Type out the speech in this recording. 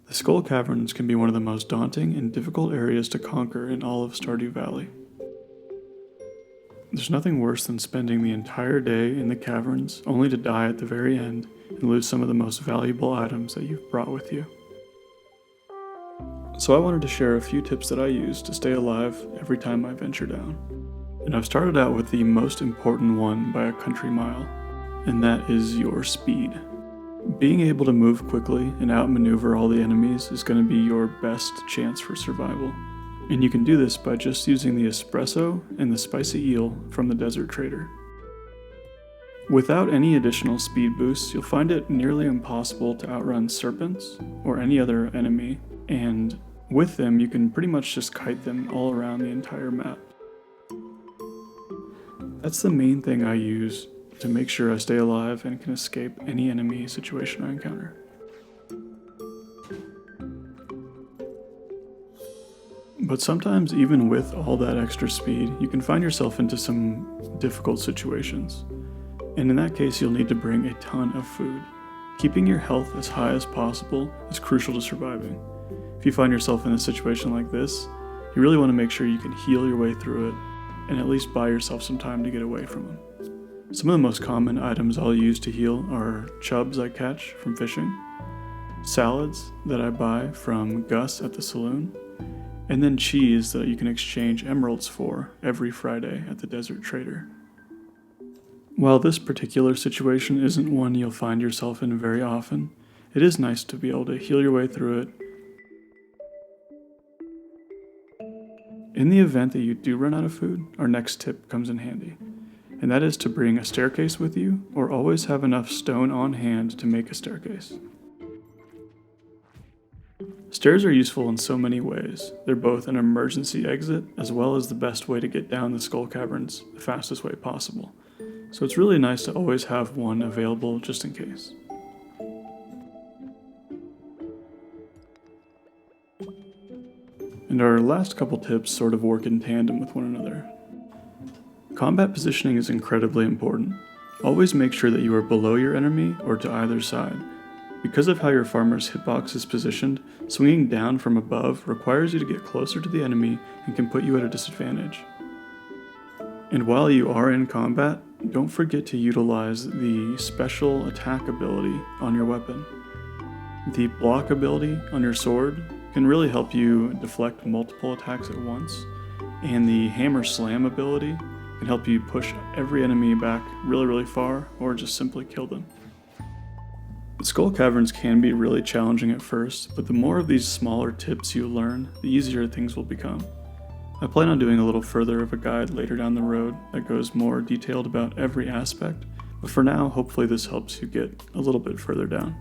The Skull Caverns can be one of the most daunting and difficult areas to conquer in all of Stardew Valley. There's nothing worse than spending the entire day in the caverns only to die at the very end and lose some of the most valuable items that you've brought with you. So I wanted to share a few tips that I use to stay alive every time I venture down. And I've started out with the most important one by a country mile, and that is your speed. Being able to move quickly and outmaneuver all the enemies is going to be your best chance for survival. And you can do this by just using the espresso and the spicy eel from the Desert Trader. Without any additional speed boosts, you'll find it nearly impossible to outrun serpents or any other enemy, and with them you can pretty much just kite them all around the entire map. That's the main thing I use to make sure I stay alive and can escape any enemy situation I encounter. But sometimes, even with all that extra speed, you can find yourself into some difficult situations. And in that case, you'll need to bring a ton of food. Keeping your health as high as possible is crucial to surviving. If you find yourself in a situation like this, you really want to make sure you can heal your way through it and at least buy yourself some time to get away from them. Some of the most common items I'll use to heal are chubs I catch from fishing, salads that I buy from Gus at the saloon, and then cheese that you can exchange emeralds for every Friday at the Desert Trader. While this particular situation isn't one you'll find yourself in very often, it is nice to be able to heal your way through it. In the event that you do run out of food, our next tip comes in handy. And that is to bring a staircase with you, or always have enough stone on hand to make a staircase. Stairs are useful in so many ways. They're both an emergency exit, as well as the best way to get down the Skull Caverns the fastest way possible. So it's really nice to always have one available just in case. And our last couple tips sort of work in tandem with one another. Combat positioning is incredibly important. Always make sure that you are below your enemy or to either side. Because of how your farmer's hitbox is positioned, swinging down from above requires you to get closer to the enemy and can put you at a disadvantage. And while you are in combat, don't forget to utilize the special attack ability on your weapon. The block ability on your sword can really help you deflect multiple attacks at once, and the hammer slam ability can help you push every enemy back really far, or just simply kill them. The Skull Caverns can be really challenging at first, but the more of these smaller tips you learn, the easier things will become. I plan on doing a little further of a guide later down the road that goes more detailed about every aspect, but for now, hopefully this helps you get a little bit further down.